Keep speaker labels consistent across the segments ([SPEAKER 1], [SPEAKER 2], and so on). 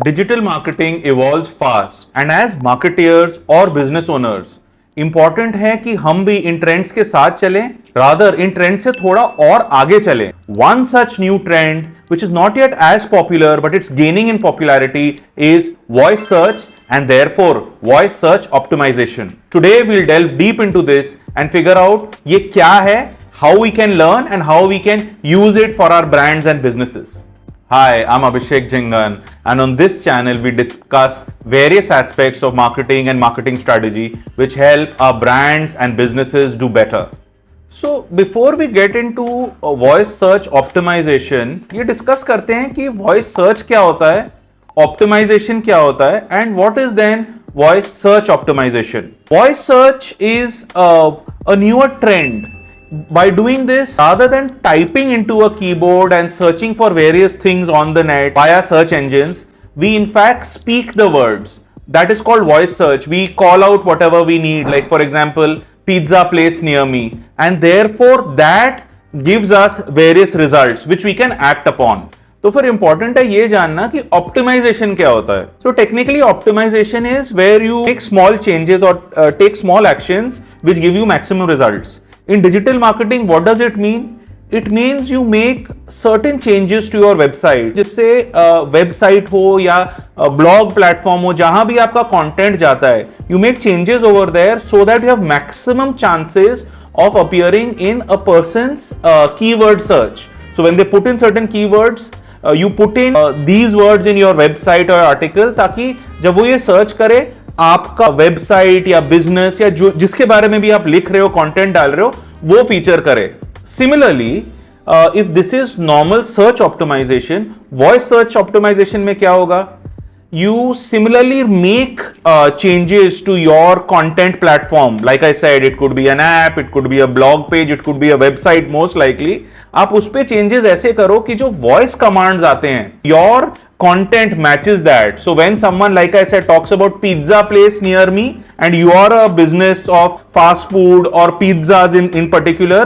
[SPEAKER 1] Digital marketing evolves fast, and as marketeers or business owners, important है कि हम भी इन ट्रेंड्स के साथ चलें, रादर इन ट्रेंड से थोड़ा और आगे चलें. One such new trend, which is not yet as popular but it's gaining in popularity, is voice search and therefore voice search optimization. Today we'll delve deep into this and figure out ये क्या है, how we can learn and how we can use it for our brands and businesses. Hi, I'm Abhishek Jhingan, and on this channel we discuss various aspects of marketing and marketing strategy which help our brands and businesses do better. So before we get into voice search optimization, ये discuss करते हैं कि voice search क्या होता है, optimization क्या होता है, and what is then voice search optimization. Voice search is a newer trend. By doing this, rather than typing into a keyboard and searching for various things on the net via search engines, we in fact speak the words. That is called voice search. We call out whatever we need, like for example, pizza place near me, and therefore that gives us various results which we can act upon. तो फिर important है ये जानना कि optimization क्या होता है. So technically optimization is where you make small changes or take small actions which give you maximum results. In digital marketing, what does it mean? It means you make certain changes to your website. जिससे website हो या blog platform हो, जहां भी आपका content जाता है, you make changes over there so that you have maximum chances of appearing in a person's keyword search. So when they put in certain keywords, you put in these words in your website or article, ताकि जब वो ये search करे, आपका website या business या जो जिसके बारे में भी आप लिख रहे हो, कंटेंट डाल रहे हो, वो फीचर करे. Similarly if this is normal search optimisation, voice search optimisation में क्या होगा? You similarly make changes to your content platform. Like I said, it could be an app, it could be a blog page, it could be a website most likely. आप उस पे changes ऐसे करो कि जो voice commands आते हैं, your content matches that. So when someone, like I said, talks about pizza place near me and you are a business of fast food or pizzas in particular,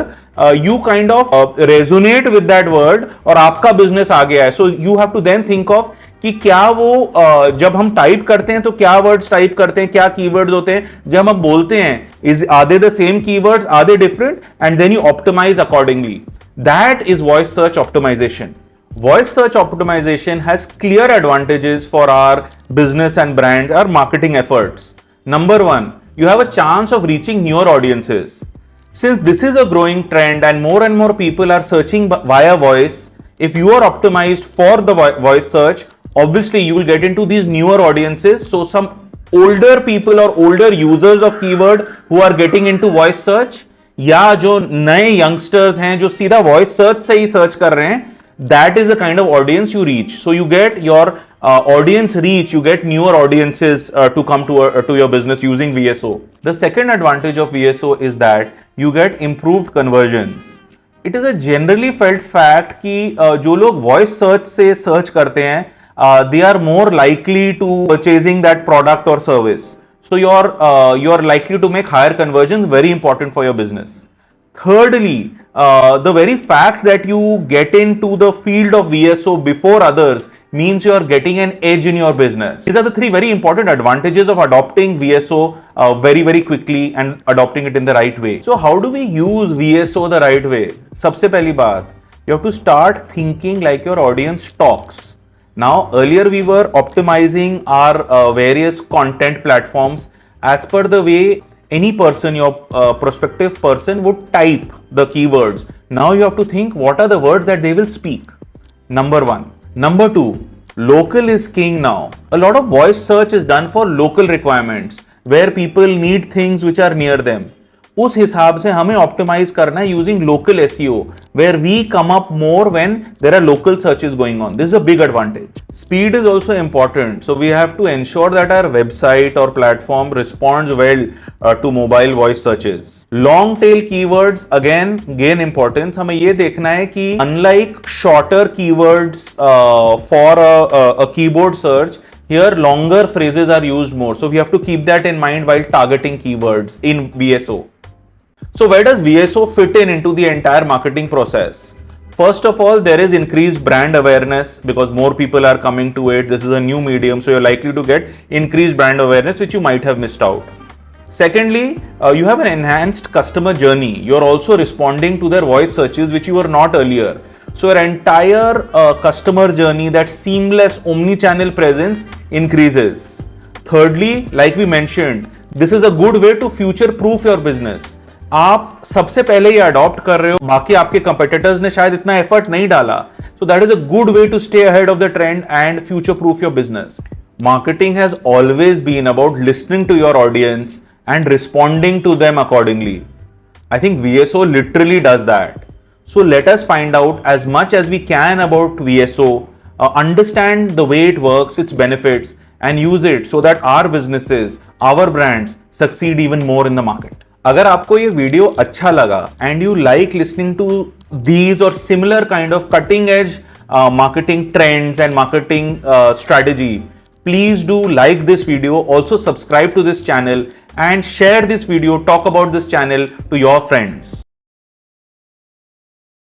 [SPEAKER 1] you kind of resonate with that word और आपका business आ गया है. So you have to then think of कि क्या वो जब हम type करते हैं तो क्या वर्ड्स टाइप करते हैं, क्या कीवर्ड्स होते हैं, जब हम बोलते हैं are they the same keywords, are they different, and then you optimise accordingly. That is voice search optimisation. Voice search optimization has clear advantages for our business and brand, our marketing efforts. Number one, you have a chance of reaching newer audiences. Since this is a growing trend and more people are searching via voice, if you are optimized for the voice search, obviously you will get into these newer audiences. So some older people or older users of keyword who are getting into voice search, या जो नए youngsters हैं जो सीधा voice search से ही search कर रहे हैं, that is the kind of audience you reach. So you get your audience reach, you get newer audiences to come to your business using VSO. The second advantage of VSO is that you get improved conversions. It is a generally felt fact कि जो लोग voice search से search करते हैं, they are more likely to purchasing that product or service. So you're likely to make higher conversions, very important for your business. Thirdly, the very fact that you get into the field of VSO before others means you are getting an edge in your business. These are the three very important advantages of adopting VSO very quickly and adopting it in the right way. So how do we use VSO the right way? सबसे पहली बात, you have to start thinking like your audience talks. Now earlier we were optimizing our various content platforms as per the way any person, your prospective person, would type the keywords. Now you have to think what are the words that they will speak. Number one. Number two, local is king now. A lot of voice search is done for local requirements where people need things which are near them. उस हिसाब से हमें optimize करना है using local SEO, where we come up more when there are local searches going on. This is a big advantage. Speed is also important, so we have to ensure that our website और platform responds well to mobile voice searches. Long tail keywords again gain importance. हमें ये देखना है कि unlike shorter keywords for a keyboard search, here longer phrases are used more, so we have to keep that in mind while targeting keywords in VSO. So where does VSO fit into the entire marketing process? First of all, there is increased brand awareness because more people are coming to it. This is a new medium, so you're likely to get increased brand awareness, which you might have missed out. Secondly, you have an enhanced customer journey. You're also responding to their voice searches, which you were not earlier. So your entire customer journey, that seamless omni-channel presence increases. Thirdly, like we mentioned, this is a good way to future-proof your business. आप सबसे पहले ये adopt कर रहे हो, बाकी आपके competitors ने शायद इतना एफर्ट नहीं डाला. So that is a good way to stay ahead of the trend and future proof your business. Marketing has always been about listening to your audience and responding to them accordingly. I think VSO literally does that. So let us find out as much as we can about VSO, understand the way it works, its benefits, and use it so that our businesses, our brands succeed even more in the market. अगर आपको ये video अच्छा लगा and you like listening to these or similar kind of cutting edge marketing trends and marketing strategy, please do like this video, also subscribe to this channel and share this video, talk about this channel to your friends.